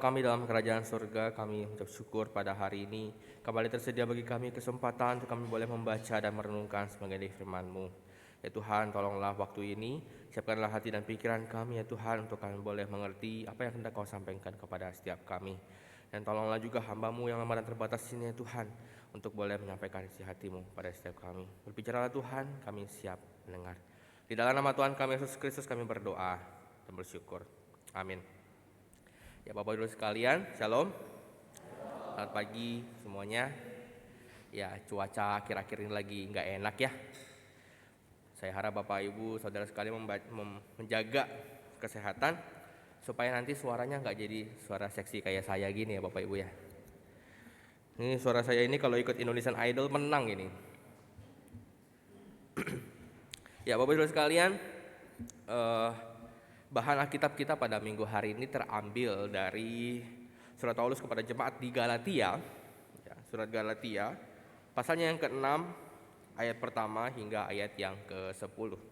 Kami dalam kerajaan surga, kami mengucap syukur pada hari ini kembali tersedia bagi kami kesempatan untuk kami boleh membaca dan merenungkan sebagai firman-Mu. Ya Tuhan, tolonglah waktu ini, siapkanlah hati dan pikiran kami ya Tuhan, untuk kami boleh mengerti apa yang hendak Kau sampaikan kepada setiap kami. Dan tolonglah juga hamba-Mu yang lemah dan terbatas ini ya Tuhan, untuk boleh menyampaikan isi hati-Mu pada setiap kami. Berbicaralah Tuhan, kami siap mendengar. Di dalam nama Tuhan kami Yesus Kristus kami berdoa dan bersyukur. Amin. Ya Bapak Ibu sekalian, Shalom. Selamat pagi semuanya. Ya cuaca akhir-akhir ini lagi nggak enak ya. Saya harap Bapak Ibu Saudara sekalian menjaga kesehatan supaya nanti suaranya nggak jadi suara seksi kayak saya gini ya Bapak Ibu ya. Ini suara saya ini kalau ikut Indonesian Idol menang ini. Ya Bapak Ibu sekalian, bahan Alkitab kita pada minggu hari ini terambil dari surat Paulus kepada jemaat di Galatia, ya, surat Galatia, pasalnya yang ke-6, ayat pertama hingga ayat yang ke-10.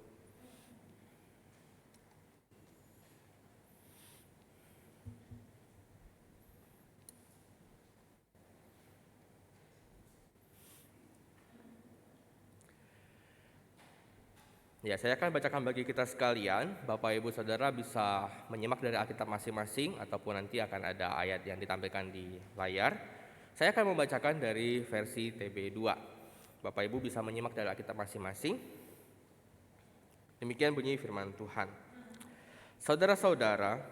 Ya, saya akan bacakan bagi kita sekalian. Bapak Ibu Saudara bisa menyimak dari Alkitab masing-masing ataupun nanti akan ada ayat yang ditampilkan di layar. Saya akan membacakan dari versi TB2. Bapak Ibu bisa menyimak dari Alkitab masing-masing. Demikian bunyi firman Tuhan. Saudara-saudara,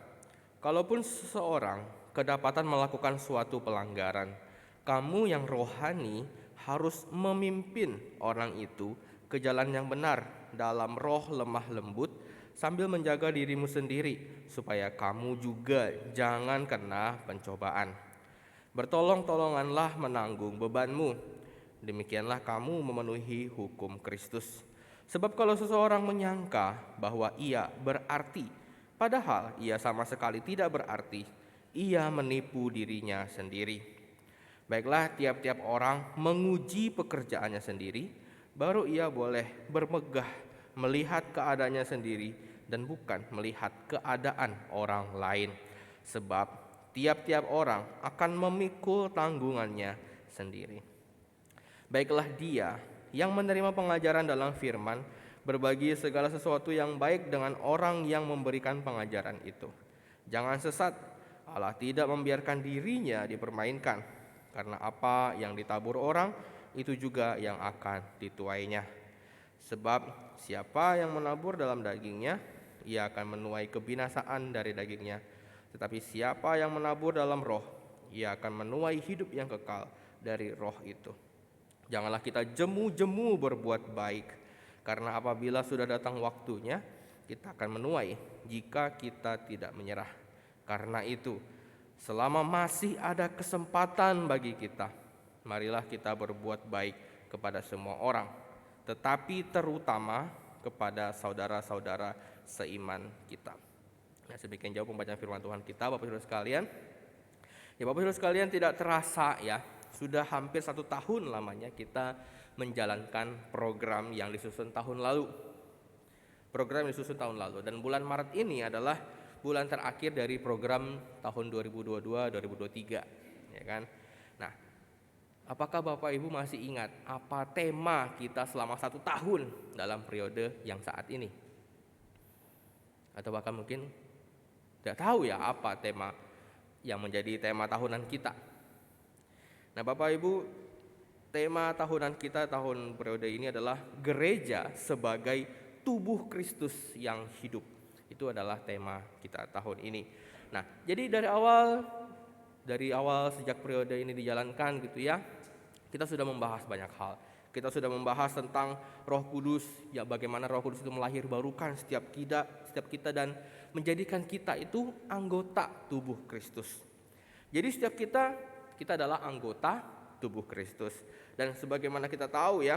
kalaupun seseorang kedapatan melakukan suatu pelanggaran, kamu yang rohani harus memimpin orang itu ke jalan yang benar dalam roh lemah lembut, sambil menjaga dirimu sendiri supaya kamu juga jangan kena pencobaan. Bertolong-tolonganlah menanggung bebanmu, demikianlah kamu memenuhi hukum Kristus. Sebab kalau seseorang menyangka bahwa ia berarti, padahal ia sama sekali tidak berarti, ia menipu dirinya sendiri. Baiklah, tiap-tiap orang menguji pekerjaannya sendiri, baru ia boleh bermegah melihat keadaannya sendiri dan bukan melihat keadaan orang lain. Sebab tiap-tiap orang akan memikul tanggungannya sendiri. Baiklah dia yang menerima pengajaran dalam firman, berbagi segala sesuatu yang baik dengan orang yang memberikan pengajaran itu. Jangan sesat, Allah tidak membiarkan dirinya dipermainkan, karena apa yang ditabur orang, itu juga yang akan dituainya. Sebab siapa yang menabur dalam dagingnya, ia akan menuai kebinasaan dari dagingnya. Tetapi siapa yang menabur dalam roh, ia akan menuai hidup yang kekal dari roh itu. Janganlah kita jemu-jemu berbuat baik, karena apabila sudah datang waktunya, kita akan menuai jika kita tidak menyerah. Karena itu, selama masih ada kesempatan bagi kita, marilah kita berbuat baik kepada semua orang, tetapi terutama kepada saudara-saudara seiman kita. Nah, sedemikian jauh pembacaan firman Tuhan kita, Bapak Ibu sekalian. Ya Bapak Ibu sekalian, tidak terasa ya, sudah hampir 1 tahun lamanya kita menjalankan program yang disusun tahun lalu. Dan bulan Maret ini adalah bulan terakhir dari program tahun 2022-2023, ya kan? Nah, apakah Bapak Ibu masih ingat apa tema kita selama 1 tahun dalam periode yang saat ini? Atau bahkan mungkin tidak tahu ya apa tema yang menjadi tema tahunan kita. Nah Bapak Ibu, tema tahunan kita tahun periode ini adalah gereja sebagai tubuh Kristus yang hidup. Itu adalah tema kita tahun ini. Nah, jadi dari awal sejak periode ini dijalankan gitu ya, kita sudah membahas banyak hal. Kita sudah membahas tentang Roh Kudus, ya bagaimana Roh Kudus itu melahirbarukan setiap kita dan menjadikan kita itu anggota tubuh Kristus. Jadi setiap kita adalah anggota tubuh Kristus. Dan sebagaimana kita tahu ya,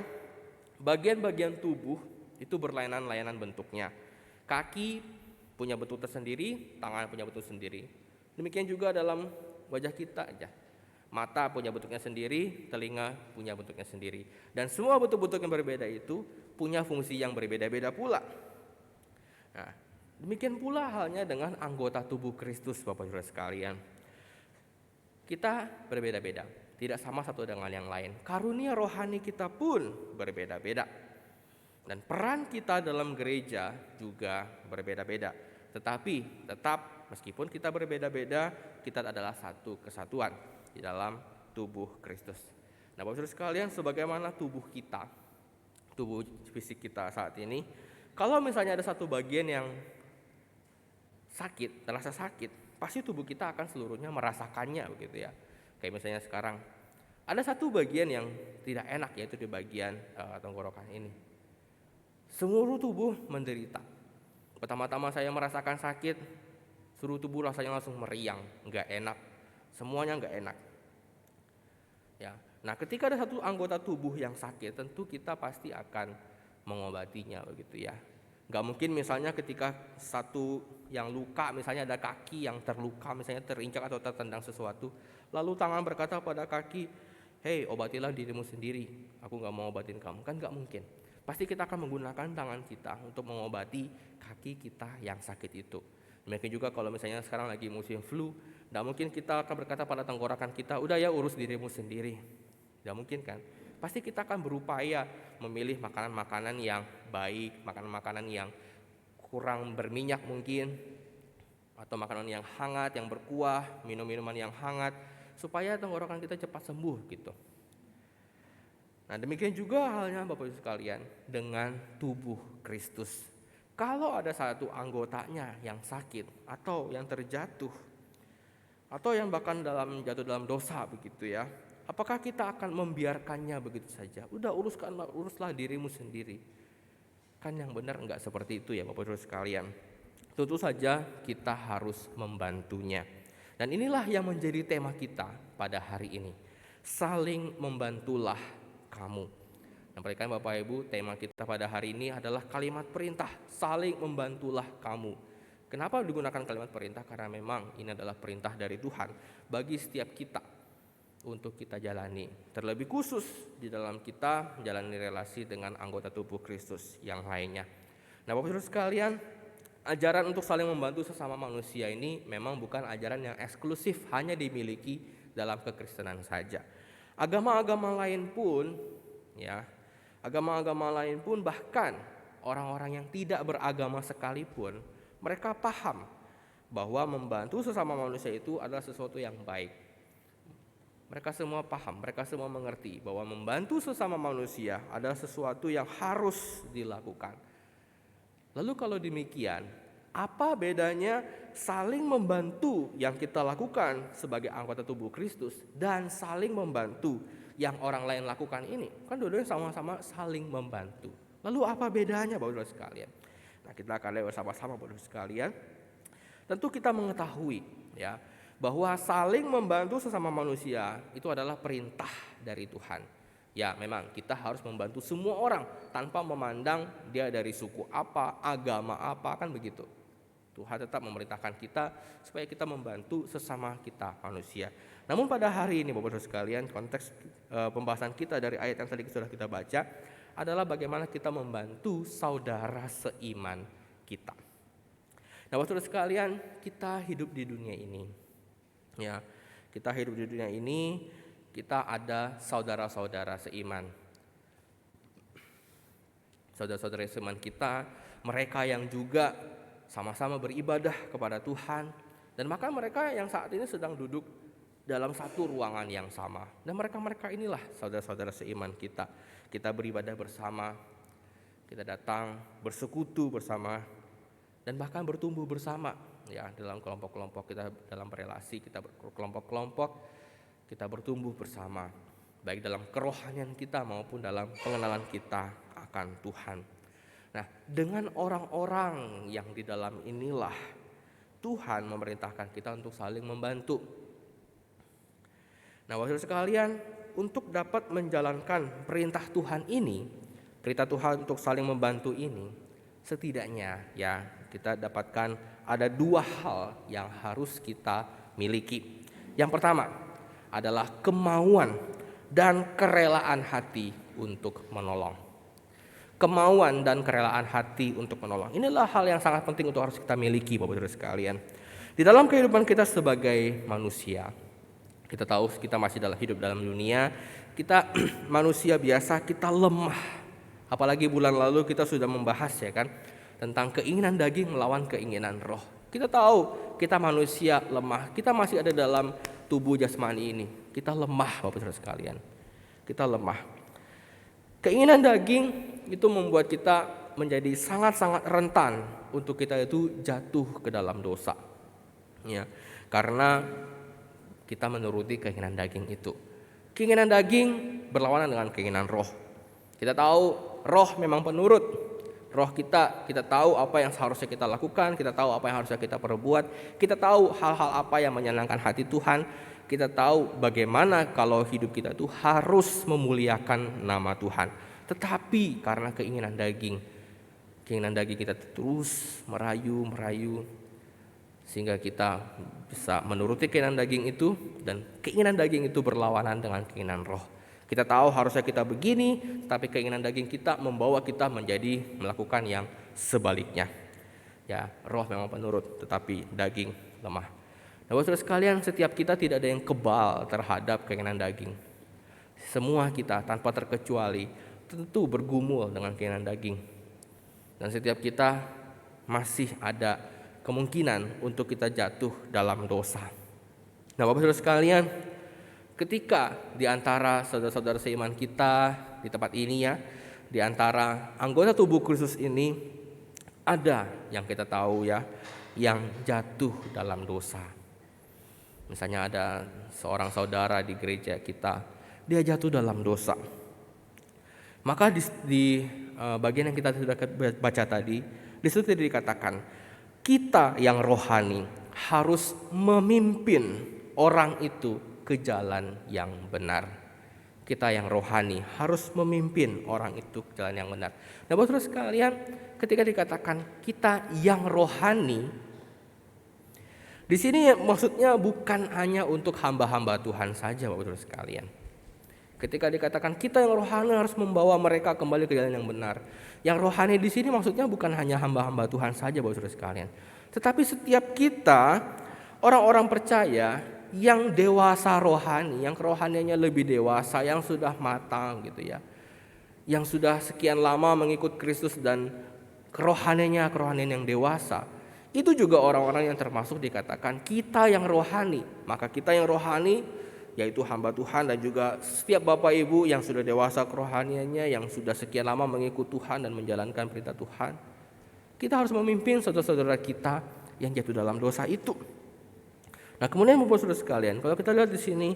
bagian-bagian tubuh itu berlainan-lainan bentuknya. Kaki punya bentuk tersendiri, tangan punya bentuk sendiri. Demikian juga dalam wajah kita aja. Mata punya bentuknya sendiri, telinga punya bentuknya sendiri. Dan semua bentuk-bentuk yang berbeda itu punya fungsi yang berbeda-beda pula. Nah, demikian pula halnya dengan anggota tubuh Kristus, Bapak Saudara sekalian. Kita berbeda-beda, tidak sama satu dengan yang lain. Karunia rohani kita pun berbeda-beda. Dan peran kita dalam gereja juga berbeda-beda. Tetapi tetap meskipun kita berbeda-beda, kita adalah satu kesatuan di dalam tubuh Kristus. Nah, Bapak Saudara sekalian, sebagaimana tubuh kita, tubuh fisik kita saat ini, kalau misalnya ada satu bagian yang sakit, terasa sakit, pasti tubuh kita akan seluruhnya merasakannya begitu ya. Kayak misalnya sekarang ada satu bagian yang tidak enak, yaitu di bagian tenggorokan ini. Seluruh tubuh menderita. Pertama-tama saya merasakan sakit, seluruh tubuh rasanya langsung meriang, nggak enak, semuanya nggak enak. Ya, nah ketika ada satu anggota tubuh yang sakit, tentu kita pasti akan mengobatinya begitu ya. Gak mungkin misalnya ketika satu yang luka, misalnya ada kaki yang terluka, misalnya terinjak atau tertendang sesuatu, lalu tangan berkata pada kaki, "Hei, obatilah dirimu sendiri, aku gak mau obatin kamu." Kan gak mungkin. Pasti kita akan menggunakan tangan kita untuk mengobati kaki kita yang sakit itu. Demikian juga kalau misalnya sekarang lagi musim flu, gak mungkin kita akan berkata pada tenggorokan kita, "Udah ya, urus dirimu sendiri." Gak mungkin kan? Pasti kita akan berupaya memilih makanan-makanan yang baik, makanan-makanan yang kurang berminyak mungkin, atau makanan yang hangat, yang berkuah, minum-minuman yang hangat, supaya tenggorokan kita cepat sembuh gitu. Nah, demikian juga halnya Bapak Ibu sekalian dengan tubuh Kristus. Kalau ada satu anggotanya yang sakit atau yang terjatuh, atau yang bahkan jatuh dalam dosa begitu ya, apakah kita akan membiarkannya begitu saja? Udah uruslah dirimu sendiri. Kan yang benar enggak seperti itu ya Bapak Ibu sekalian. Tentu saja kita harus membantunya. Dan inilah yang menjadi tema kita pada hari ini. Saling membantulah kamu. Nah, perhatikan Bapak Ibu, tema kita pada hari ini adalah kalimat perintah, saling membantulah kamu. Kenapa digunakan kalimat perintah? Karena memang ini adalah perintah dari Tuhan bagi setiap kita untuk kita jalani, terlebih khusus di dalam kita menjalani relasi dengan anggota tubuh Kristus yang lainnya. Nah, Bapak Saudara sekalian, ajaran untuk saling membantu sesama manusia ini memang bukan ajaran yang eksklusif hanya dimiliki dalam kekristenan saja. Agama-agama lain pun bahkan orang-orang yang tidak beragama sekalipun, mereka paham bahwa membantu sesama manusia itu adalah sesuatu yang baik. Mereka semua paham, mereka semua mengerti bahwa membantu sesama manusia adalah sesuatu yang harus dilakukan. Lalu kalau demikian, apa bedanya saling membantu yang kita lakukan sebagai anggota tubuh Kristus dan saling membantu yang orang lain lakukan ini? Kan dua-duanya sama-sama saling membantu. Lalu apa bedanya Bapak-Ibu sekalian? Nah, kita akan lihat bersama-sama Bapak-Ibu sekalian. Tentu kita mengetahui ya, bahwa saling membantu sesama manusia itu adalah perintah dari Tuhan. Ya, memang kita harus membantu semua orang tanpa memandang dia dari suku apa, agama apa, kan begitu. Tuhan tetap memerintahkan kita supaya kita membantu sesama kita manusia. Namun pada hari ini Bapak-Ibu sekalian, konteks pembahasan kita dari ayat yang tadi sudah kita baca adalah bagaimana kita membantu saudara seiman kita. Nah, Bapak-Ibu sekalian, kita hidup di dunia ini. Ya, kita hidup di dunia ini, kita ada saudara-saudara seiman. Saudara-saudara seiman kita, mereka yang juga sama-sama beribadah kepada Tuhan, dan maka mereka yang saat ini sedang duduk dalam satu ruangan yang sama. Dan mereka inilah saudara-saudara seiman kita. Kita beribadah bersama, kita datang bersekutu bersama, dan bahkan bertumbuh bersama. Ya, dalam kelompok-kelompok kita, dalam relasi kita berkelompok-kelompok, kita bertumbuh bersama, baik dalam kerohanian kita maupun dalam pengenalan kita akan Tuhan. Nah, dengan orang-orang yang di dalam inilah Tuhan memerintahkan kita untuk saling membantu. Nah, Bapak sekalian, untuk dapat menjalankan perintah Tuhan ini, perintah Tuhan untuk saling membantu ini, setidaknya ya kita dapatkan ada dua hal yang harus kita miliki. Yang pertama adalah kemauan dan kerelaan hati untuk menolong. Kemauan dan kerelaan hati untuk menolong. Inilah hal yang sangat penting untuk harus kita miliki Bapak-Ibu sekalian. Di dalam kehidupan kita sebagai manusia, Kita tahu kita masih hidup dalam dunia, kita manusia biasa, kita lemah. Apalagi bulan lalu kita sudah membahas ya kan, tentang keinginan daging melawan keinginan roh. Kita tahu kita manusia lemah, kita masih ada dalam tubuh jasmani ini. Kita lemah Bapak Saudara sekalian, kita lemah. Keinginan daging itu membuat kita menjadi sangat-sangat rentan untuk kita itu jatuh ke dalam dosa. Ya, karena kita menuruti keinginan daging itu. Keinginan daging berlawanan dengan keinginan roh. Kita tahu roh memang penurut. Roh kita tahu apa yang seharusnya kita lakukan, kita tahu apa yang harusnya kita perbuat, kita tahu hal-hal apa yang menyenangkan hati Tuhan, kita tahu bagaimana kalau hidup kita itu harus memuliakan nama Tuhan. Tetapi karena keinginan daging kita terus merayu, sehingga kita bisa menuruti keinginan daging itu, dan keinginan daging itu berlawanan dengan keinginan roh. Kita tahu harusnya kita begini, tapi keinginan daging kita membawa kita menjadi melakukan yang sebaliknya. Ya, roh memang penurut, tetapi daging lemah. Nah, Saudara sekalian, setiap kita tidak ada yang kebal terhadap keinginan daging. Semua kita tanpa terkecuali tentu bergumul dengan keinginan daging. Dan setiap kita masih ada kemungkinan untuk kita jatuh dalam dosa. Nah, Bapak Saudara sekalian, ketika di antara saudara-saudara seiman kita di tempat ini ya, di antara anggota tubuh Kristus ini ada yang kita tahu ya, yang jatuh dalam dosa. Misalnya ada seorang saudara di gereja kita, dia jatuh dalam dosa. Maka di bagian yang kita sudah baca tadi, di situ dikatakan kita yang rohani harus memimpin orang itu ke jalan yang benar. Kita yang rohani harus memimpin orang itu ke jalan yang benar. Nah, Bapak Saudara sekalian, ketika dikatakan kita yang rohani, di sini maksudnya bukan hanya untuk hamba-hamba Tuhan saja, Bapak Saudara sekalian. Ketika dikatakan kita yang rohani harus membawa mereka kembali ke jalan yang benar. Yang rohani di sini maksudnya bukan hanya hamba-hamba Tuhan saja, Bapak Saudara sekalian. Tetapi setiap kita, orang-orang percaya yang dewasa rohani, yang kerohaniannya lebih dewasa, yang sudah matang gitu ya. Yang sudah sekian lama mengikut Kristus dan kerohanian yang dewasa. Itu juga orang-orang yang termasuk dikatakan kita yang rohani. Maka kita yang rohani yaitu hamba Tuhan dan juga setiap Bapak Ibu yang sudah dewasa kerohaniannya, yang sudah sekian lama mengikut Tuhan dan menjalankan perintah Tuhan. Kita harus memimpin saudara-saudara kita yang jatuh dalam dosa itu. Nah, kemudian Bapak Saudara sekalian, kalau kita lihat di sini,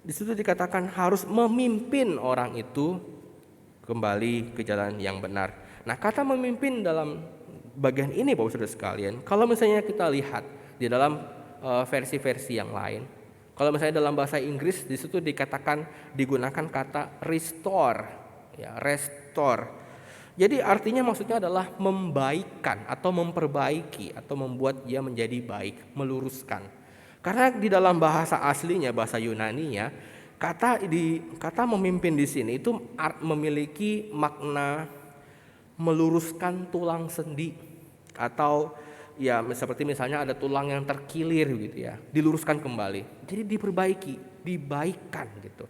di situ dikatakan harus memimpin orang itu kembali ke jalan yang benar. Nah, kata memimpin dalam bagian ini Bapak Saudara sekalian, kalau misalnya kita lihat di dalam versi-versi yang lain, kalau misalnya dalam bahasa Inggris di situ dikatakan digunakan kata restore, ya, restore. Jadi artinya maksudnya adalah membaikkan atau memperbaiki atau membuat dia menjadi baik, meluruskan. Karena di dalam bahasa aslinya, bahasa Yunani ya, kata memimpin di sini itu memiliki makna meluruskan tulang sendi, atau ya seperti misalnya ada tulang yang terkilir gitu ya, diluruskan kembali. Jadi diperbaiki, dibaikkan gitu.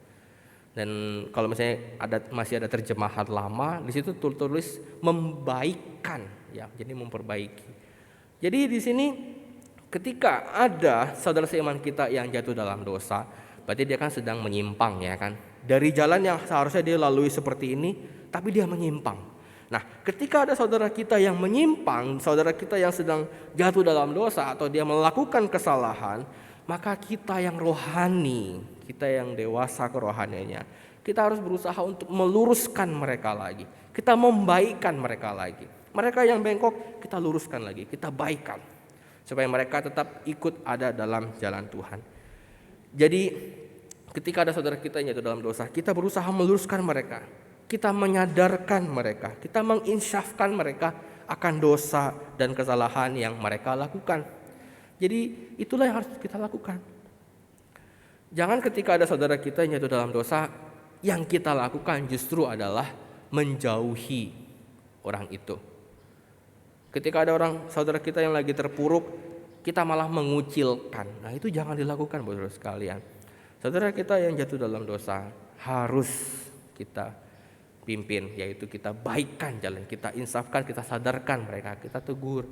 Dan kalau misalnya masih ada terjemahan lama, di situ tulis membaikkan ya, jadi memperbaiki. Jadi di sini ketika ada saudara seiman kita yang jatuh dalam dosa, berarti dia kan sedang menyimpang ya kan. Dari jalan yang seharusnya dia lalui seperti ini, tapi dia menyimpang. Nah, ketika ada saudara kita yang menyimpang, saudara kita yang sedang jatuh dalam dosa atau dia melakukan kesalahan, maka kita yang rohani, kita yang dewasa kerohaniannya, kita harus berusaha untuk meluruskan mereka lagi. Kita membaikkan mereka lagi. Mereka yang bengkok kita luruskan lagi, kita baikkan. Supaya mereka tetap ikut ada dalam jalan Tuhan. Jadi ketika ada saudara kita yang jatuh dalam dosa, kita berusaha meluruskan mereka. Kita menyadarkan mereka, kita menginsyafkan mereka akan dosa dan kesalahan yang mereka lakukan. Jadi itulah yang harus kita lakukan. Jangan ketika ada saudara kita yang jatuh dalam dosa, yang kita lakukan justru adalah menjauhi orang itu. Ketika ada saudara kita yang lagi terpuruk, kita malah mengucilkan. Nah, itu jangan dilakukan saudara sekalian. Saudara kita yang jatuh dalam dosa harus kita pimpin, yaitu kita baikkan jalan, kita insafkan, kita sadarkan mereka, kita tegur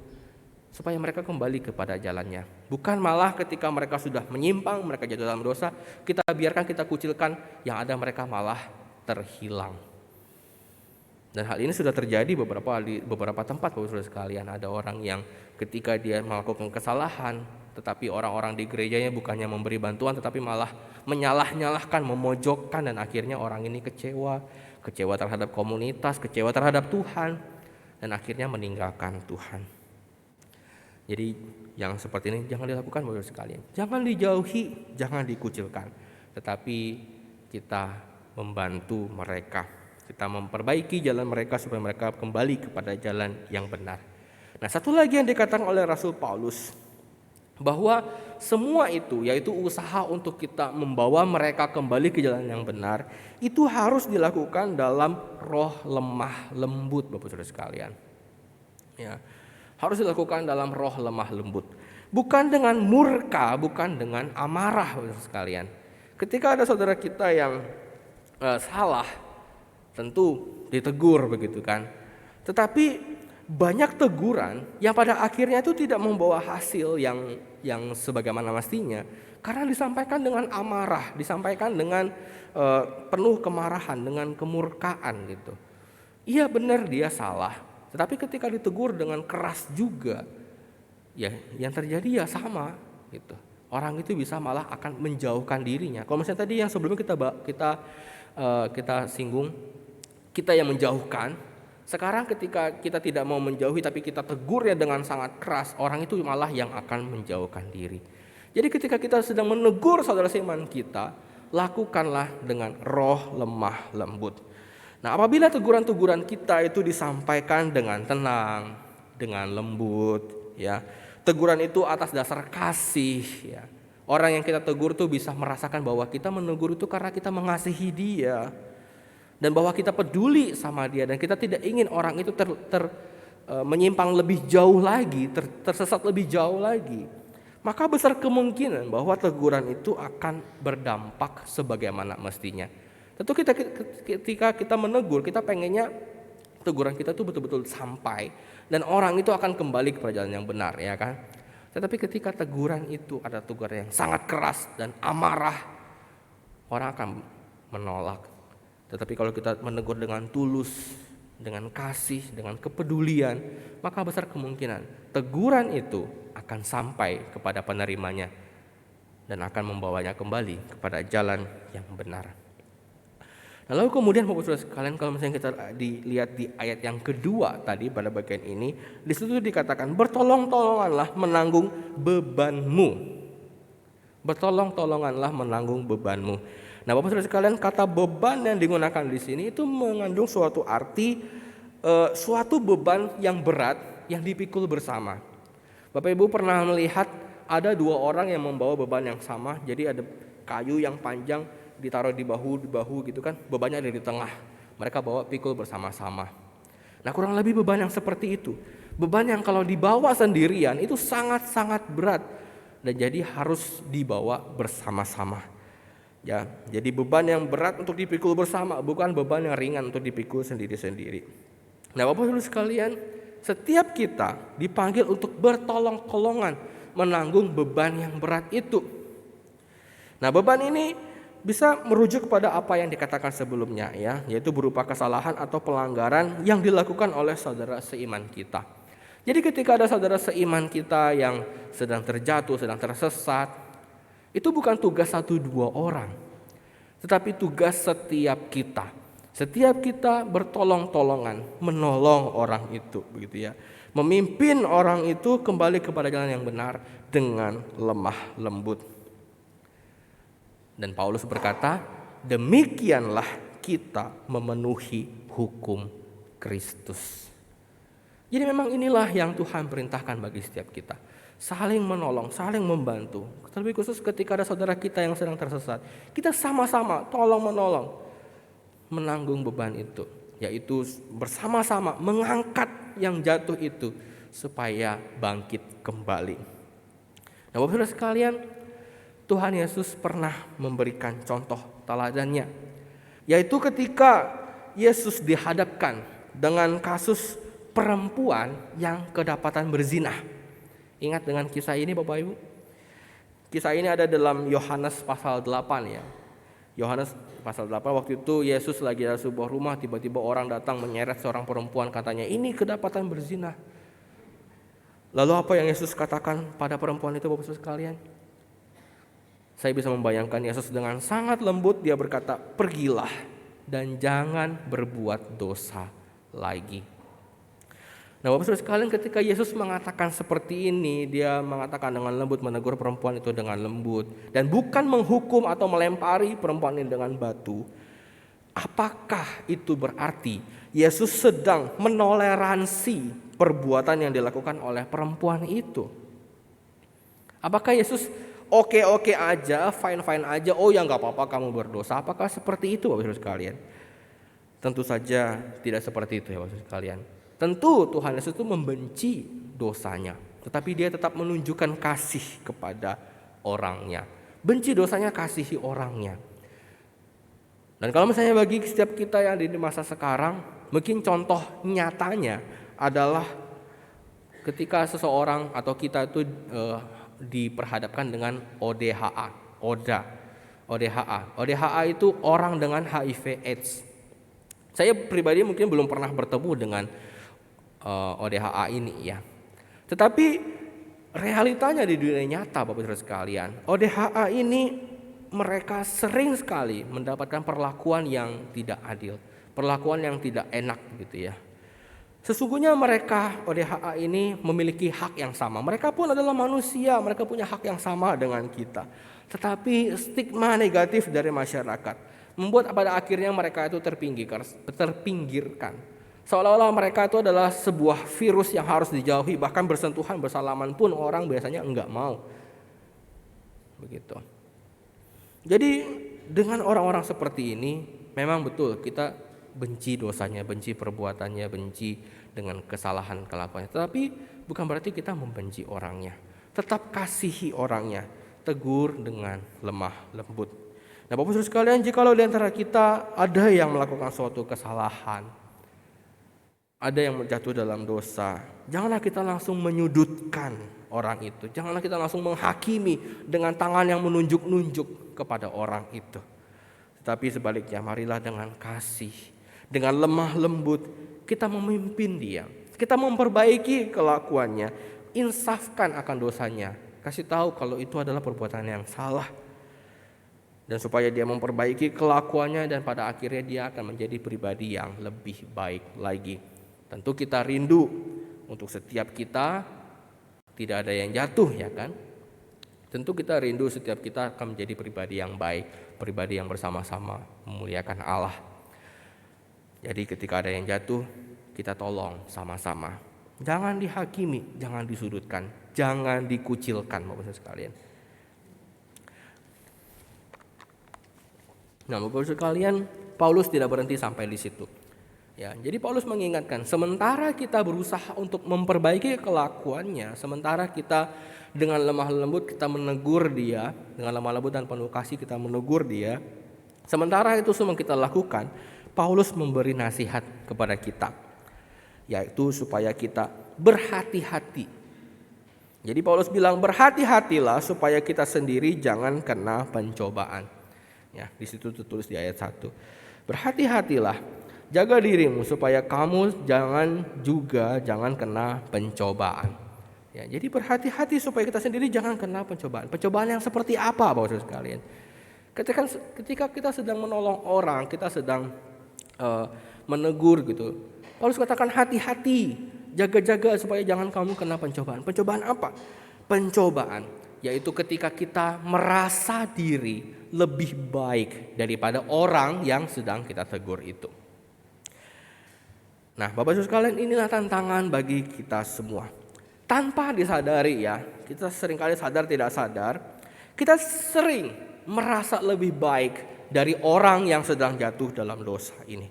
supaya mereka kembali kepada jalannya. Bukan malah ketika mereka sudah menyimpang, mereka jatuh dalam dosa, kita biarkan, kita kucilkan, yang ada mereka malah terhilang. Dan hal ini sudah terjadi di beberapa tempat, Bapak Saudara sekalian. Ada orang yang ketika dia melakukan kesalahan, tetapi orang-orang di gerejanya bukannya memberi bantuan, tetapi malah menyalah-nyalahkan, memojokkan, dan akhirnya orang ini kecewa terhadap komunitas, kecewa terhadap Tuhan, dan akhirnya meninggalkan Tuhan. Jadi yang seperti ini jangan dilakukan, Bapak Saudara sekalian. Jangan dijauhi, jangan dikucilkan, tetapi kita membantu mereka, kita memperbaiki jalan mereka supaya mereka kembali kepada jalan yang benar. Nah, satu lagi yang dikatakan oleh Rasul Paulus, bahwa semua itu, yaitu usaha untuk kita membawa mereka kembali ke jalan yang benar, itu harus dilakukan dalam roh lemah lembut, Bapak Saudara sekalian. Ya, harus dilakukan dalam roh lemah lembut, bukan dengan murka, bukan dengan amarah, Bapak Saudara sekalian. Ketika ada saudara kita yang salah, tentu ditegur begitu kan. Tetapi banyak teguran yang pada akhirnya itu tidak membawa hasil yang sebagaimana mestinya, karena disampaikan dengan amarah, disampaikan dengan penuh kemarahan, dengan kemurkaan gitu. Iya benar dia salah, tetapi ketika ditegur dengan keras juga, ya yang terjadi ya sama gitu. Orang itu bisa malah akan menjauhkan dirinya. Kalau misalnya tadi yang sebelumnya kita singgung, kita yang menjauhkan. Sekarang ketika kita tidak mau menjauhi tapi kita tegurnya dengan sangat keras, orang itu malah yang akan menjauhkan diri. Jadi ketika kita sedang menegur saudara seiman kita, lakukanlah dengan roh lemah lembut. Nah, apabila teguran-teguran kita itu disampaikan dengan tenang, dengan lembut, ya, teguran itu atas dasar kasih, ya. Orang yang kita tegur tuh bisa merasakan bahwa kita menegur itu karena kita mengasihi dia, dan bahwa kita peduli sama dia, dan kita tidak ingin orang itu menyimpang lebih jauh lagi, tersesat lebih jauh lagi. Maka besar kemungkinan bahwa teguran itu akan berdampak sebagaimana mestinya. Tentu ketika kita menegur, kita pengennya teguran kita itu betul-betul sampai dan orang itu akan kembali kepada jalan yang benar, ya kan? Tetapi ketika teguran itu ada teguran yang sangat keras dan amarah, orang akan menolak. Tetapi kalau kita menegur dengan tulus, dengan kasih, dengan kepedulian, maka besar kemungkinan teguran itu akan sampai kepada penerimanya dan akan membawanya kembali kepada jalan yang benar. Nah, lalu kemudian Bapak Saudara sekalian, kalau misalnya kita dilihat di ayat yang kedua tadi pada bagian ini, di situ dikatakan bertolong-tolonganlah menanggung bebanmu. Bertolong-tolonganlah menanggung bebanmu. Nah, Bapak Saudara sekalian, kata beban yang digunakan di sini itu mengandung suatu arti suatu beban yang berat yang dipikul bersama. Bapak Ibu pernah melihat ada dua orang yang membawa beban yang sama, jadi ada kayu yang panjang ditaruh di bahu gitu kan, bebannya ada di tengah. Mereka bawa pikul bersama-sama. Nah, kurang lebih beban yang seperti itu. Beban yang kalau dibawa sendirian itu sangat-sangat berat dan jadi harus dibawa bersama-sama. Ya, jadi beban yang berat untuk dipikul bersama, bukan beban yang ringan untuk dipikul sendiri-sendiri. Nah, Bapak Ibu sekalian, setiap kita dipanggil untuk bertolong-tolongan menanggung beban yang berat itu. Nah, beban ini bisa merujuk kepada apa yang dikatakan sebelumnya, ya, yaitu berupa kesalahan atau pelanggaran yang dilakukan oleh saudara seiman kita. Jadi ketika ada saudara seiman kita yang sedang terjatuh, sedang tersesat, itu bukan tugas 1-2 orang, tetapi tugas setiap kita. Setiap kita bertolong-tolongan menolong orang itu, begitu ya. Memimpin orang itu kembali kepada jalan yang benar dengan lemah lembut. Dan Paulus berkata, demikianlah kita memenuhi hukum Kristus. Jadi memang inilah yang Tuhan perintahkan bagi setiap kita. Saling menolong, saling membantu. Terlebih khusus ketika ada saudara kita yang sedang tersesat, kita sama-sama tolong-menolong menanggung beban itu, yaitu bersama-sama mengangkat yang jatuh itu supaya bangkit kembali. Nah, Bapak Saudara sekalian, Tuhan Yesus pernah memberikan contoh teladannya, yaitu ketika Yesus dihadapkan dengan kasus perempuan yang kedapatan berzinah. Ingat dengan kisah ini Bapak Ibu? Kisah ini ada dalam Yohanes pasal 8 ya. Yohanes pasal 8, waktu itu Yesus lagi di sebuah rumah, tiba-tiba orang datang menyeret seorang perempuan, katanya ini kedapatan berzinah. Lalu apa yang Yesus katakan pada perempuan itu Bapak Ibu sekalian? Saya bisa membayangkan Yesus dengan sangat lembut dia berkata, pergilah dan jangan berbuat dosa lagi. Nah Bapak Saudara sekalian, ketika Yesus mengatakan seperti ini, dia mengatakan dengan lembut, menegur perempuan itu dengan lembut, dan bukan menghukum atau melempari perempuan ini dengan batu. Apakah itu berarti Yesus sedang menoleransi perbuatan yang dilakukan oleh perempuan itu? Apakah Yesus oke aja, fine aja, oh ya nggak apa-apa kamu berdosa? Apakah seperti itu Bapak Saudara sekalian? Tentu saja tidak seperti itu ya Bapak Saudara sekalian. Tentu Tuhan Yesus itu membenci dosanya, tetapi dia tetap menunjukkan kasih kepada orangnya. Benci dosanya, kasihi orangnya. Dan kalau misalnya bagi setiap kita yang di masa sekarang, mungkin contoh nyatanya adalah ketika seseorang atau kita itu diperhadapkan dengan ODHA. ODHA itu orang dengan HIV/AIDS. Saya pribadi mungkin belum pernah bertemu dengan ODHA ini ya. Tetapi realitanya di dunia nyata Bapak Saudara sekalian, ODHA ini mereka sering sekali mendapatkan perlakuan yang tidak adil, perlakuan yang tidak enak gitu ya. Sesungguhnya mereka ODHA ini memiliki hak yang sama. Mereka pun adalah manusia, mereka punya hak yang sama dengan kita. Tetapi stigma negatif dari masyarakat membuat pada akhirnya mereka itu terpinggirkan. Seolah-olah mereka itu adalah sebuah virus yang harus dijauhi, bahkan bersentuhan, bersalaman pun orang biasanya enggak mau. Begitu. Jadi dengan orang-orang seperti ini memang betul kita benci dosanya, benci perbuatannya, benci dengan kesalahan kelakuannya. Tetapi bukan berarti kita membenci orangnya. Tetap kasihi orangnya, tegur dengan lemah lembut. Nah Bapak Saudara sekalian, jikalau di antara kita ada yang melakukan suatu kesalahan, ada yang jatuh dalam dosa, janganlah kita langsung menyudutkan orang itu. Janganlah kita langsung menghakimi dengan tangan yang menunjuk-nunjuk kepada orang itu. Tetapi sebaliknya, marilah dengan kasih, dengan lemah lembut, kita memimpin dia. Kita memperbaiki kelakuannya, insafkan akan dosanya, kasih tahu kalau itu adalah perbuatan yang salah. Dan supaya dia memperbaiki kelakuannya dan pada akhirnya dia akan menjadi pribadi yang lebih baik lagi. Tentu kita rindu untuk setiap kita tidak ada yang jatuh ya kan. Tentu kita rindu setiap kita akan menjadi pribadi yang baik, pribadi yang bersama-sama memuliakan Allah. Jadi ketika ada yang jatuh, kita tolong sama-sama. Jangan dihakimi, jangan disudutkan, jangan dikucilkan Bapak-Ibu sekalian. Nah Bapak-Ibu sekalian, Paulus tidak berhenti sampai di situ. Ya, jadi Paulus mengingatkan, sementara kita berusaha untuk memperbaiki kelakuannya, sementara kita dengan lemah lembut kita menegur dia, dengan lemah lembut dan penuh kasih kita menegur dia, sementara itu semua kita lakukan, Paulus memberi nasihat kepada kita, yaitu supaya kita berhati-hati. Jadi Paulus bilang berhati-hatilah supaya kita sendiri jangan kena pencobaan. Ya, di situ tertulis di ayat 1. Berhati-hatilah. Jaga dirimu supaya kamu jangan kena pencobaan. Ya, jadi berhati-hati supaya kita sendiri jangan kena pencobaan. Pencobaan yang seperti apa Bapak Saudara sekalian? Ketika kita sedang menolong orang, kita sedang menegur gitu. Paulus katakan hati-hati, jaga-jaga supaya jangan kamu kena pencobaan. Pencobaan apa? Pencobaan yaitu ketika kita merasa diri lebih baik daripada orang yang sedang kita tegur itu. Nah Bapak Ibu sekalian, inilah tantangan bagi kita semua. Tanpa disadari ya, kita seringkali sadar tidak sadar, kita sering merasa lebih baik dari orang yang sedang jatuh dalam dosa ini.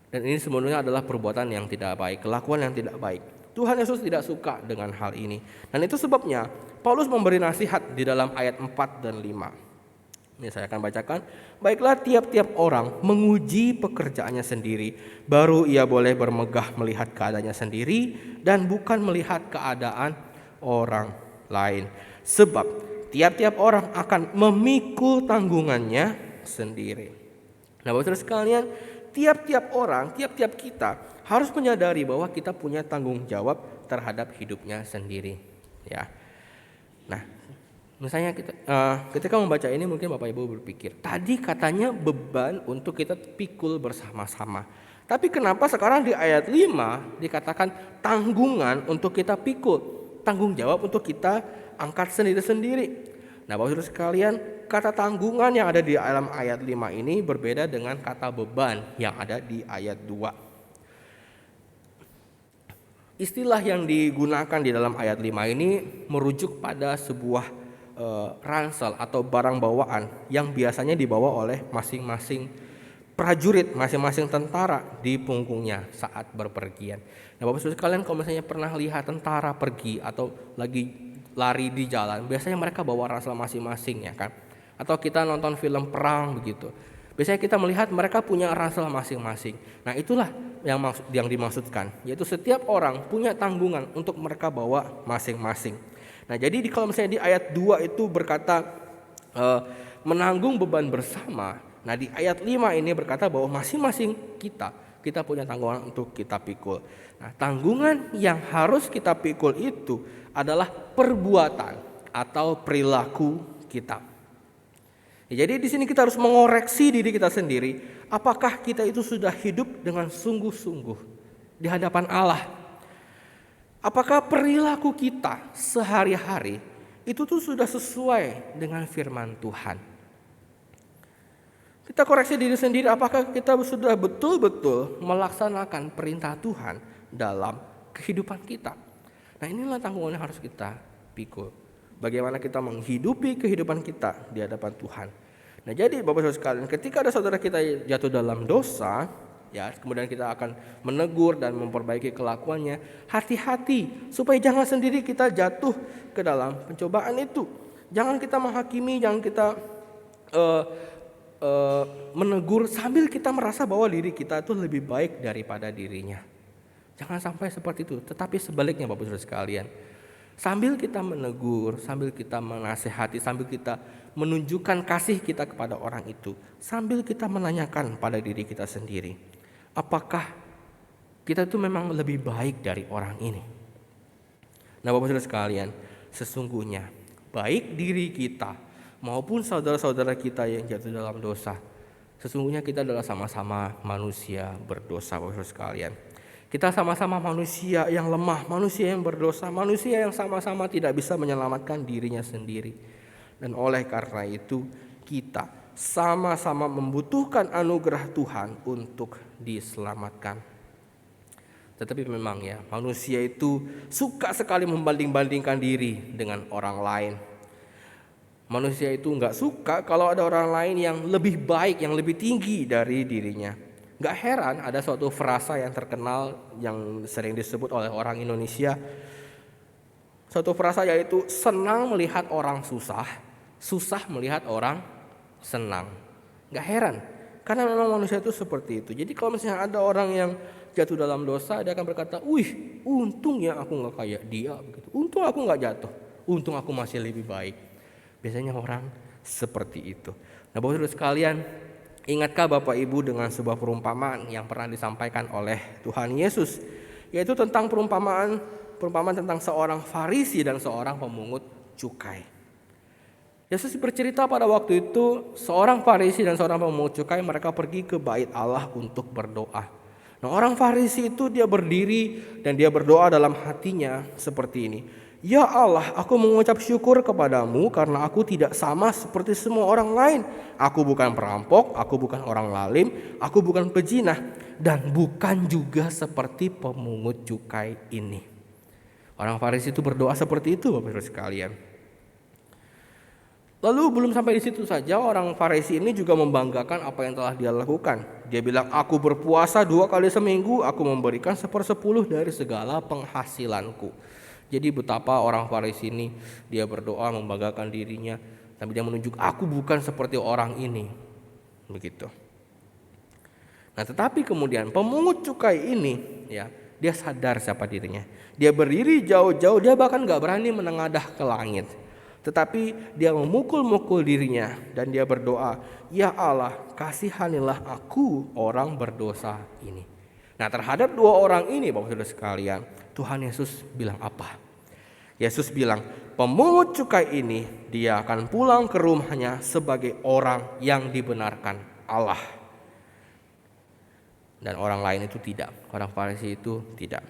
Dan ini sebenarnya adalah perbuatan yang tidak baik, kelakuan yang tidak baik. Tuhan Yesus tidak suka dengan hal ini. Dan itu sebabnya Paulus memberi nasihat di dalam ayat 4 dan 5. Ini saya akan bacakan. Baiklah, tiap-tiap orang menguji pekerjaannya sendiri, baru ia boleh bermegah melihat keadaannya sendiri dan bukan melihat keadaan orang lain. Sebab tiap-tiap orang akan memikul tanggungannya sendiri. Nah, Bapak Saudara sekalian, tiap-tiap orang, tiap-tiap kita harus menyadari bahwa kita punya tanggung jawab terhadap hidupnya sendiri, ya. Nah, misalnya ketika membaca ini mungkin Bapak Ibu berpikir, tadi katanya beban untuk kita pikul bersama-sama. Tapi kenapa sekarang di ayat 5 dikatakan tanggungan untuk kita pikul, tanggung jawab untuk kita angkat sendiri-sendiri. Nah, Bapak Saudara sekalian, kata tanggungan yang ada di dalam ayat 5 ini berbeda dengan kata beban yang ada di ayat 2. Istilah yang digunakan di dalam ayat 5 ini merujuk pada sebuah ransel atau barang bawaan yang biasanya dibawa oleh masing-masing prajurit, masing-masing tentara di punggungnya saat berpergian. Nah, Bapak Saudara sekalian, kalau misalnya pernah lihat tentara pergi atau lagi lari di jalan, biasanya mereka bawa ransel masing-masing, ya kan? Atau kita nonton film perang begitu. Biasanya kita melihat mereka punya ransel masing-masing. Nah, itulah yang dimaksudkan, yaitu setiap orang punya tanggungan untuk mereka bawa masing-masing. Nah, jadi kalau misalnya di ayat 2 itu berkata menanggung beban bersama. Nah, di ayat 5 ini berkata bahwa masing-masing kita punya tanggungan untuk kita pikul. Nah, tanggungan yang harus kita pikul itu adalah perbuatan atau perilaku kita. Jadi di sini kita harus mengoreksi diri kita sendiri, apakah kita itu sudah hidup dengan sungguh-sungguh di hadapan Allah? Apakah perilaku kita sehari-hari itu tuh sudah sesuai dengan firman Tuhan? Kita koreksi diri sendiri, apakah kita sudah betul-betul melaksanakan perintah Tuhan dalam kehidupan kita? Nah, inilah tanggungan yang harus kita pikul. Bagaimana kita menghidupi kehidupan kita di hadapan Tuhan. Nah, jadi Bapak Saudara sekalian, ketika ada saudara kita jatuh dalam dosa, ya, kemudian kita akan menegur dan memperbaiki kelakuannya. Hati-hati supaya jangan sendiri kita jatuh ke dalam pencobaan itu. Jangan kita menghakimi, jangan kita menegur sambil kita merasa bahwa diri kita itu lebih baik daripada dirinya. Jangan sampai seperti itu. Tetapi sebaliknya Bapak Saudara sekalian, sambil kita menegur, sambil kita menasehati, sambil kita menunjukkan kasih kita kepada orang itu, sambil kita menanyakan pada diri kita sendiri, apakah kita itu memang lebih baik dari orang ini? Nah, Bapak Saudara sekalian, sesungguhnya baik diri kita maupun saudara-saudara kita yang jatuh dalam dosa, sesungguhnya kita adalah sama-sama manusia berdosa, Bapak Saudara sekalian. Kita sama-sama manusia yang lemah, manusia yang berdosa, manusia yang sama-sama tidak bisa menyelamatkan dirinya sendiri. Dan oleh karena itu kita sama-sama membutuhkan anugerah Tuhan untuk diselamatkan. Tetapi memang ya, manusia itu suka sekali membanding-bandingkan diri dengan orang lain. Manusia itu gak suka kalau ada orang lain yang lebih baik, yang lebih tinggi dari dirinya. Gak heran ada suatu frasa yang terkenal yang sering disebut oleh orang Indonesia. Suatu frasa yaitu senang melihat orang susah, susah melihat orang senang. Gak heran, karena memang manusia itu seperti itu. Jadi kalau misalnya ada orang yang jatuh dalam dosa, dia akan berkata, wih, untung ya aku gak kayak dia, begitu. Untung aku gak jatuh, untung aku masih lebih baik. Biasanya orang seperti itu. Nah, Bapak Saudara sekalian, ingatkah Bapak Ibu dengan sebuah perumpamaan yang pernah disampaikan oleh Tuhan Yesus, yaitu tentang perumpamaan tentang seorang Farisi dan seorang pemungut cukai. Yesus bercerita pada waktu itu seorang Farisi dan seorang pemungut cukai, mereka pergi ke bait Allah untuk berdoa. Nah, orang Farisi itu dia berdiri dan dia berdoa dalam hatinya seperti ini. Ya Allah, aku mengucap syukur kepadamu karena aku tidak sama seperti semua orang lain. Aku bukan perampok, aku bukan orang lalim, aku bukan pejinah, dan bukan juga seperti pemungut cukai ini. Orang Farisi itu berdoa seperti itu, Bapak Ibu sekalian. Lalu belum sampai di situ saja, orang Farisi ini juga membanggakan apa yang telah dia lakukan. Dia bilang, aku berpuasa 2 kali seminggu, aku memberikan 1/10 dari segala penghasilanku. Jadi betapa orang Farisi ini, dia berdoa membanggakan dirinya, tapi dia menunjuk, aku bukan seperti orang ini. Begitu. Nah, tetapi kemudian pemungut cukai ini, ya, dia sadar siapa dirinya. Dia berdiri jauh-jauh, dia bahkan gak berani menengadah ke langit. Tetapi dia memukul-mukul dirinya dan dia berdoa, ya Allah, kasihanilah aku orang berdosa ini. Nah, terhadap 2 orang ini, Bapak Saudara sekalian, Tuhan Yesus bilang apa? Yesus bilang, pemungut cukai ini dia akan pulang ke rumahnya sebagai orang yang dibenarkan Allah. Dan orang lain itu tidak, orang Farisi itu tidak.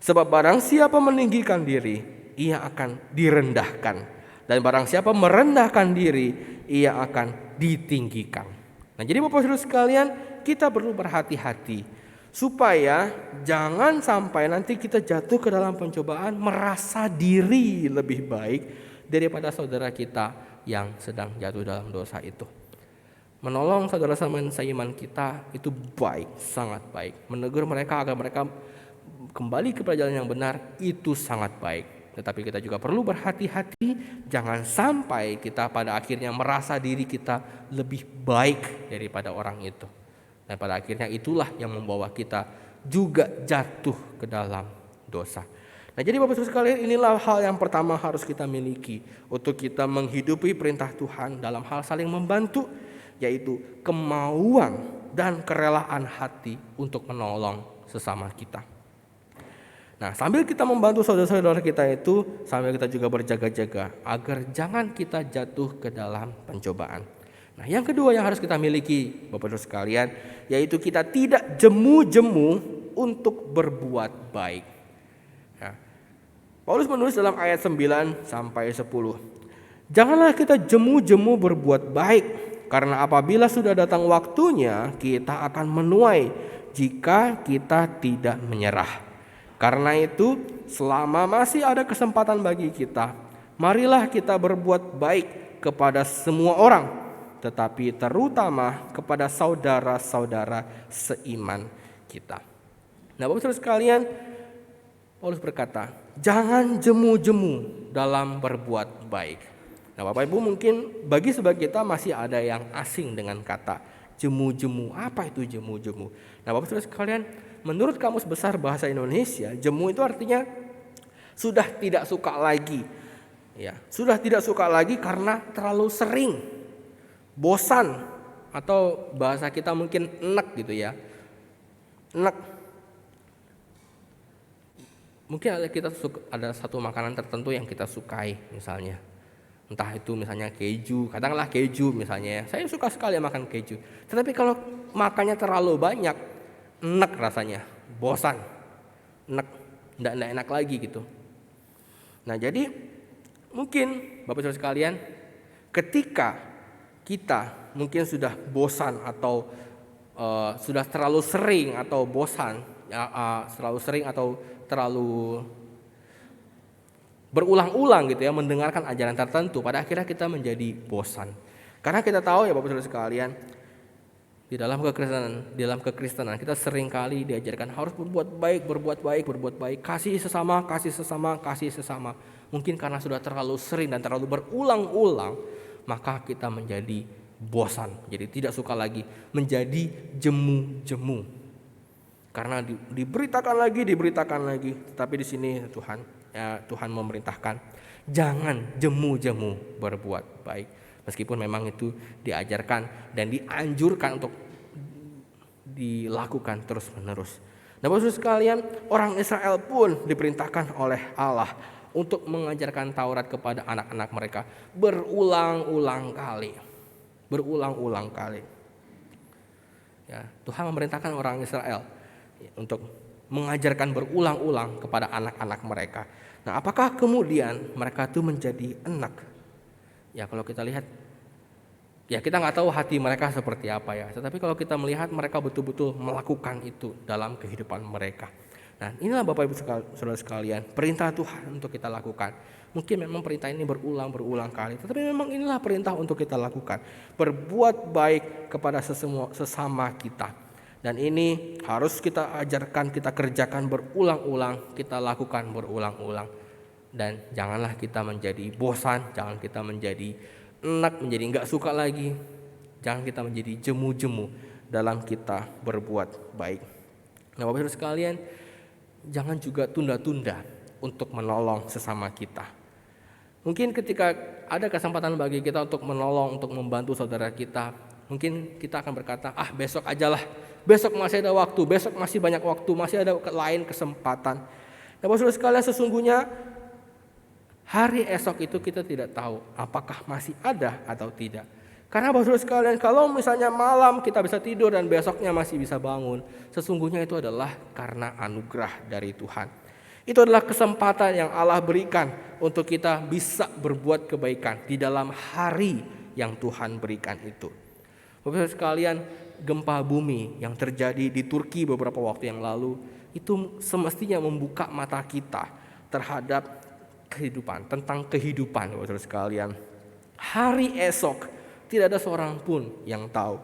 Sebab barang siapa meninggikan diri, ia akan direndahkan. Dan barang siapa merendahkan diri, ia akan ditinggikan. Nah, jadi Bapak Saudara sekalian, kita perlu berhati-hati supaya jangan sampai nanti kita jatuh ke dalam pencobaan merasa diri lebih baik daripada saudara kita yang sedang jatuh dalam dosa itu. Menolong saudara seiman kita itu baik, sangat baik. Menegur mereka agar mereka kembali ke jalan yang benar itu sangat baik. Tetapi kita juga perlu berhati-hati, jangan sampai kita pada akhirnya merasa diri kita lebih baik daripada orang itu. Dan pada akhirnya itulah yang membawa kita juga jatuh ke dalam dosa. Nah, jadi Bapak Saudara sekalian, inilah hal yang pertama harus kita miliki untuk kita menghidupi perintah Tuhan dalam hal saling membantu, yaitu kemauan dan kerelaan hati untuk menolong sesama kita. Nah, sambil kita membantu saudara-saudara kita itu, sambil kita juga berjaga-jaga agar jangan kita jatuh ke dalam pencobaan. Nah, yang kedua yang harus kita miliki, Bapak Saudara sekalian, yaitu kita tidak jemu-jemu untuk berbuat baik. Nah, Paulus menulis dalam ayat 9 sampai 10. Janganlah kita jemu-jemu berbuat baik, karena apabila sudah datang waktunya, kita akan menuai jika kita tidak menyerah. Karena itu, selama masih ada kesempatan bagi kita, marilah kita berbuat baik kepada semua orang, tetapi terutama kepada saudara-saudara seiman kita. Nah, Bapak Saudara sekalian, Paulus berkata, jangan jemu-jemu dalam berbuat baik. Nah, Bapak Ibu, mungkin bagi sebagian kita masih ada yang asing dengan kata jemu-jemu. Apa itu jemu-jemu? Nah, Bapak Saudara sekalian, menurut Kamus Besar Bahasa Indonesia, jemu itu artinya sudah tidak suka lagi. Ya, sudah tidak suka lagi karena terlalu sering, bosan, atau bahasa kita mungkin enek gitu ya. Enek. Mungkin ada satu makanan tertentu yang kita sukai misalnya. Entah itu misalnya keju, katakanlah keju misalnya ya. Saya suka sekali makan keju. Tetapi kalau makannya terlalu banyak, enak rasanya, bosan, enak, enggak enak lagi gitu. Nah, jadi mungkin Bapak Saudara sekalian, ketika kita mungkin sudah bosan atau sudah terlalu sering atau bosan, terlalu sering atau terlalu berulang-ulang gitu ya mendengarkan ajaran tertentu, pada akhirnya kita menjadi bosan. Karena kita tahu ya Bapak Saudara sekalian, di dalam kekristenan kita sering kali diajarkan harus berbuat baik, kasih sesama. Mungkin karena sudah terlalu sering dan terlalu berulang-ulang, maka kita menjadi bosan, jadi tidak suka lagi, menjadi jemu-jemu. Karena diberitakan lagi, tapi di sini Tuhan memerintahkan jangan jemu-jemu berbuat baik. Meskipun memang itu diajarkan dan dianjurkan untuk dilakukan terus-menerus. Nah, Bapak Saudara sekalian, orang Israel pun diperintahkan oleh Allah untuk mengajarkan Taurat kepada anak-anak mereka berulang-ulang kali. Ya, Tuhan memerintahkan orang Israel untuk mengajarkan berulang-ulang kepada anak-anak mereka. Nah, apakah kemudian mereka itu menjadi enak? Ya, kalau kita lihat, ya kita nggak tahu hati mereka seperti apa ya. Tetapi kalau kita melihat mereka betul-betul melakukan itu dalam kehidupan mereka. Nah, inilah Bapak Ibu Saudara sekalian, perintah Tuhan untuk kita lakukan. Mungkin memang perintah ini berulang kali, tetapi memang inilah perintah untuk kita lakukan. Berbuat baik kepada sesama kita. Dan ini harus kita ajarkan, kita kerjakan berulang-ulang, kita lakukan berulang-ulang. Dan janganlah kita menjadi bosan, jangan kita menjadi enak, menjadi enggak suka lagi. Jangan kita menjadi jemu-jemu dalam kita berbuat baik. Nah, Bapak Ibu sekalian, jangan juga tunda-tunda untuk menolong sesama kita. Mungkin ketika ada kesempatan bagi kita untuk menolong, untuk membantu saudara kita, mungkin kita akan berkata, besok ajalah, besok masih ada waktu, besok masih banyak waktu, masih ada lain kesempatan. Nah, Bapak Ibu sekalian, sesungguhnya hari esok itu kita tidak tahu apakah masih ada atau tidak. Karena Bapak Saudara sekalian, kalau misalnya malam kita bisa tidur dan besoknya masih bisa bangun, sesungguhnya itu adalah karena anugerah dari Tuhan. Itu adalah kesempatan yang Allah berikan untuk kita bisa berbuat kebaikan di dalam hari yang Tuhan berikan itu. Bapak Saudara sekalian, gempa bumi yang terjadi di Turki beberapa waktu yang lalu itu semestinya membuka mata kita terhadap kehidupan, tentang kehidupan, Bapak Saudara sekalian. Hari esok tidak ada seorang pun yang tahu.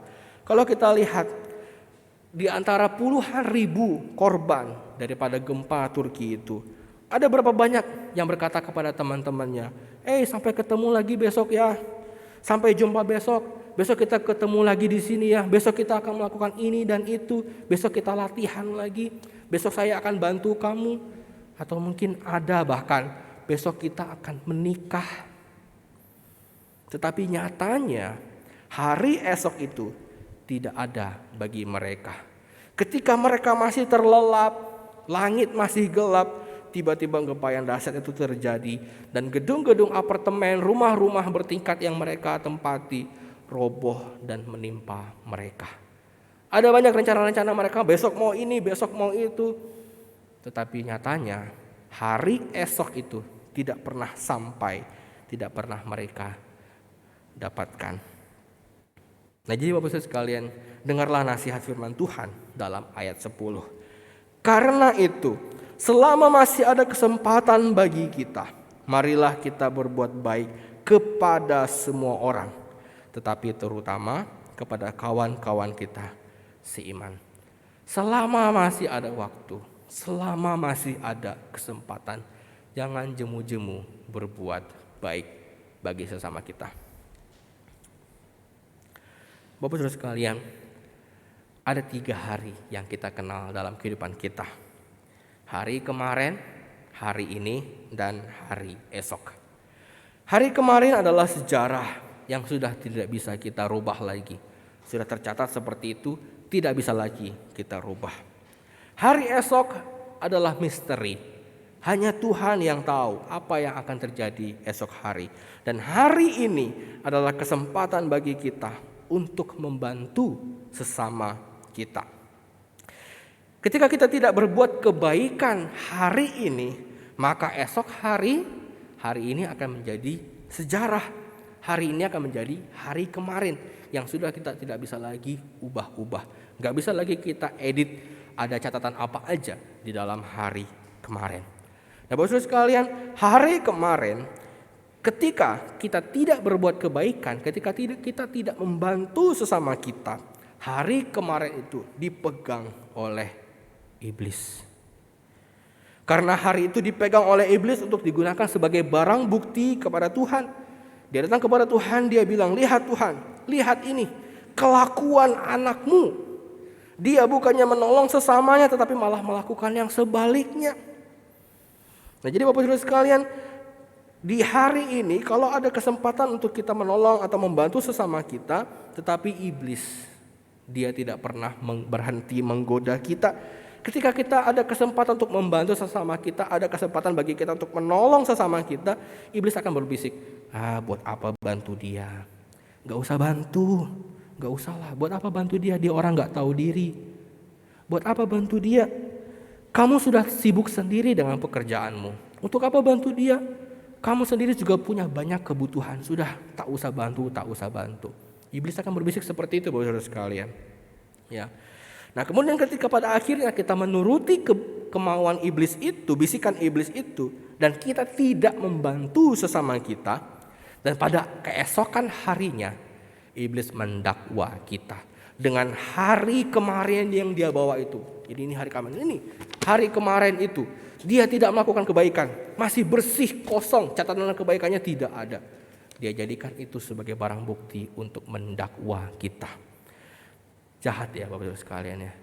Kalau kita lihat di antara puluhan ribu korban daripada gempa Turki itu, ada berapa banyak yang berkata kepada teman-temannya, sampai ketemu lagi besok ya, sampai jumpa besok kita ketemu lagi di sini ya, besok kita akan melakukan ini dan itu, besok kita latihan lagi, besok saya akan bantu kamu, atau mungkin ada bahkan besok kita akan menikah. Tetapi nyatanya hari esok itu tidak ada bagi mereka. Ketika mereka masih terlelap, langit masih gelap, tiba-tiba gempa yang dahsyat itu terjadi dan gedung-gedung apartemen, rumah-rumah bertingkat yang mereka tempati roboh dan menimpa mereka. Ada banyak rencana-rencana mereka, besok mau ini, besok mau itu. Tetapi nyatanya hari esok itu tidak pernah sampai, tidak pernah mereka dapatkan. Nah, jadi Bapak Saudara sekalian, dengarlah nasihat firman Tuhan dalam ayat 10. Karena itu, selama masih ada kesempatan bagi kita, marilah kita berbuat baik kepada semua orang, tetapi terutama kepada kawan-kawan kita seiman. Selama masih ada waktu, selama masih ada kesempatan, jangan jemu-jemu berbuat baik bagi sesama kita. Bapak Saudara sekalian, ada 3 hari yang kita kenal dalam kehidupan kita. Hari kemarin, hari ini, dan hari esok. Hari kemarin adalah sejarah yang sudah tidak bisa kita rubah lagi. Sudah tercatat seperti itu, tidak bisa lagi kita rubah. Hari esok adalah misteri. Hanya Tuhan yang tahu apa yang akan terjadi esok hari. Dan hari ini adalah kesempatan bagi kita untuk membantu sesama kita. Ketika kita tidak berbuat kebaikan hari ini, maka esok hari ini akan menjadi sejarah. Hari ini akan menjadi hari kemarin yang sudah kita tidak bisa lagi ubah-ubah. Gak bisa lagi kita edit ada catatan apa aja di dalam hari kemarin. Nah, Bapak Saudara sekalian, hari kemarin ketika kita tidak berbuat kebaikan, ketika kita tidak membantu sesama kita, hari kemarin itu dipegang oleh iblis. Karena hari itu dipegang oleh iblis untuk digunakan sebagai barang bukti kepada Tuhan. Dia datang kepada Tuhan, dia bilang, "Lihat Tuhan, lihat ini, kelakuan anakmu. Dia bukannya menolong sesamanya tetapi malah melakukan yang sebaliknya." Nah, jadi Bapak Saudara sekalian, di hari ini kalau ada kesempatan untuk kita menolong atau membantu sesama kita, tetapi iblis dia tidak pernah berhenti menggoda kita. Ketika kita ada kesempatan untuk membantu sesama kita, ada kesempatan bagi kita untuk menolong sesama kita, iblis akan berbisik, buat apa bantu dia? Gak usah bantu, gak usah lah. Buat apa bantu dia? Dia orang gak tahu diri. Buat apa bantu dia? Kamu sudah sibuk sendiri dengan pekerjaanmu. Untuk apa bantu dia? Kamu sendiri juga punya banyak kebutuhan. Sudah, tak usah bantu, tak usah bantu. Iblis akan berbisik seperti itu, Bapak Saudara sekalian. Ya. Nah, kemudian ketika pada akhirnya kita menuruti kemauan iblis itu, bisikan iblis itu, dan kita tidak membantu sesama kita, dan pada keesokan harinya iblis mendakwa kita dengan hari kemarin yang dia bawa itu. Jadi ini hari kemarin, ini hari kemarin itu dia tidak melakukan kebaikan, masih bersih, kosong, catatan kebaikannya tidak ada. Dia jadikan itu sebagai barang bukti untuk mendakwa kita. Jahat ya Bapak Saudara sekalian ya.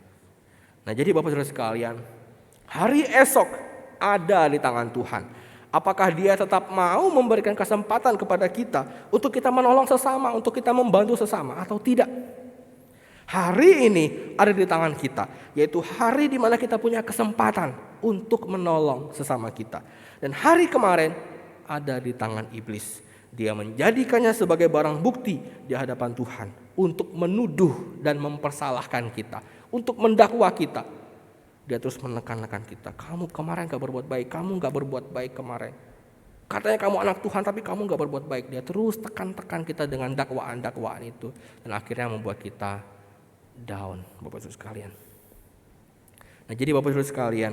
Nah jadi Bapak Saudara sekalian, hari esok ada di tangan Tuhan. Apakah dia tetap mau memberikan kesempatan kepada kita untuk kita menolong sesama, untuk kita membantu sesama atau tidak? Hari ini ada di tangan kita, yaitu hari di mana kita punya kesempatan untuk menolong sesama kita. Dan hari kemarin ada di tangan iblis. Dia menjadikannya sebagai barang bukti di hadapan Tuhan untuk menuduh dan mempersalahkan kita, untuk mendakwa kita. Dia terus menekan-nekan kita. Kamu kemarin gak berbuat baik, kamu gak berbuat baik kemarin. Katanya kamu anak Tuhan tapi kamu gak berbuat baik. Dia terus tekan-tekan kita dengan dakwaan-dakwaan itu. Dan akhirnya membuat kita down, Bapak Saudara sekalian. Nah jadi Bapak Saudara sekalian,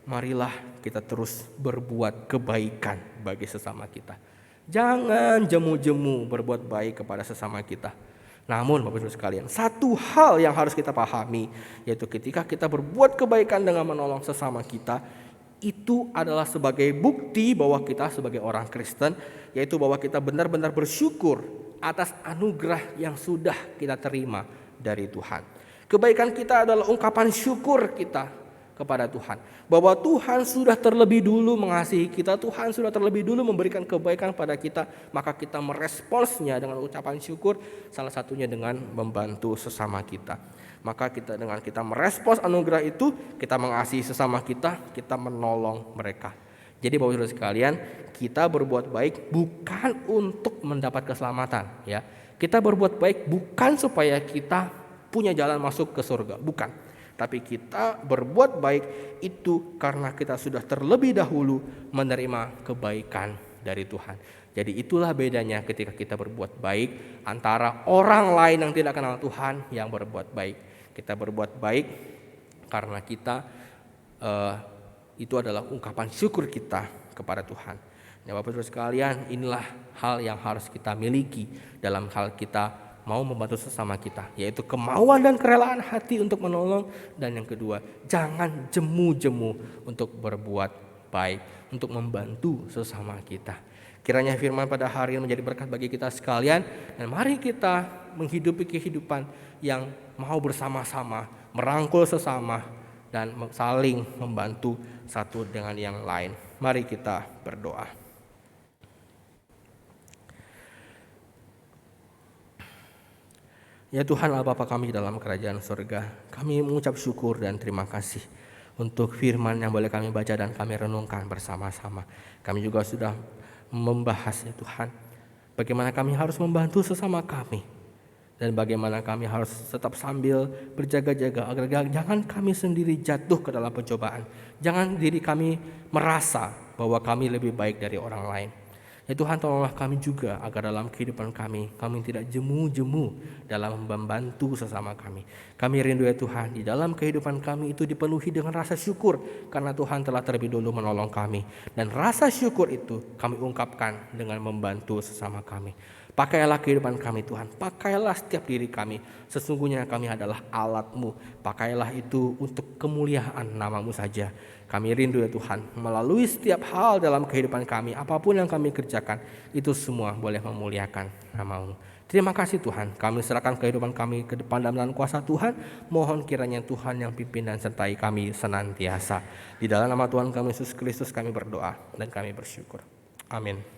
marilah kita terus berbuat kebaikan bagi sesama kita. Jangan jemu-jemu berbuat baik kepada sesama kita. Namun Bapak Saudara sekalian, satu hal yang harus kita pahami, yaitu ketika kita berbuat kebaikan dengan menolong sesama kita, itu adalah sebagai bukti bahwa kita sebagai orang Kristen, yaitu bahwa kita benar-benar bersyukur atas anugerah yang sudah kita terima dari Tuhan. Kebaikan kita adalah ungkapan syukur kita kepada Tuhan, bahwa Tuhan sudah terlebih dulu mengasihi kita, Tuhan sudah terlebih dulu memberikan kebaikan pada kita, maka kita meresponsnya dengan ucapan syukur, salah satunya dengan membantu sesama kita. Maka dengan kita merespons anugerah itu, kita mengasihi sesama kita menolong mereka. Jadi Bapak Saudara sekalian, kita berbuat baik bukan untuk mendapat keselamatan, ya. Kita berbuat baik bukan supaya kita punya jalan masuk ke surga, bukan. Tapi kita berbuat baik itu karena kita sudah terlebih dahulu menerima kebaikan dari Tuhan. Jadi itulah bedanya ketika kita berbuat baik antara orang lain yang tidak kenal Tuhan yang berbuat baik. Kita berbuat baik karena kita itu adalah ungkapan syukur kita kepada Tuhan. Ya Bapak Saudara sekalian, inilah hal yang harus kita miliki dalam hal kita mau membantu sesama kita, yaitu kemauan dan kerelaan hati untuk menolong. Dan yang kedua, jangan jemu-jemu untuk berbuat baik, untuk membantu sesama kita. Kiranya firman pada hari ini menjadi berkat bagi kita sekalian, dan mari kita menghidupi kehidupan yang mau bersama-sama, merangkul sesama, dan saling membantu satu dengan yang lain. Mari kita berdoa. Ya Tuhan Allah Bapa kami dalam kerajaan surga, kami mengucap syukur dan terima kasih untuk firman yang boleh kami baca dan kami renungkan bersama-sama. Kami juga sudah membahas ya Tuhan, bagaimana kami harus membantu sesama kami, dan bagaimana kami harus tetap sambil berjaga-jaga agar jangan kami sendiri jatuh ke dalam pencobaan. Jangan diri kami merasa bahwa kami lebih baik dari orang lain. Ya Tuhan, tolonglah kami juga agar dalam kehidupan kami tidak jemu-jemu dalam membantu sesama kami. Kami rindu ya Tuhan, di dalam kehidupan kami itu dipenuhi dengan rasa syukur karena Tuhan telah terlebih dulu menolong kami. Dan rasa syukur itu kami ungkapkan dengan membantu sesama kami. Pakailah kehidupan kami Tuhan, pakailah setiap diri kami. Sesungguhnya kami adalah alat-Mu. Pakailah itu untuk kemuliaan nama-Mu saja. Kami rindu ya Tuhan, melalui setiap hal dalam kehidupan kami, apapun yang kami kerjakan, itu semua boleh memuliakan nama-Mu. Terima kasih Tuhan, kami serahkan kehidupan kami ke depan dalam kuasa Tuhan. Mohon kiranya Tuhan yang pimpin dan sertai kami senantiasa. Di dalam nama Tuhan kami Yesus Kristus kami berdoa dan kami bersyukur. Amin.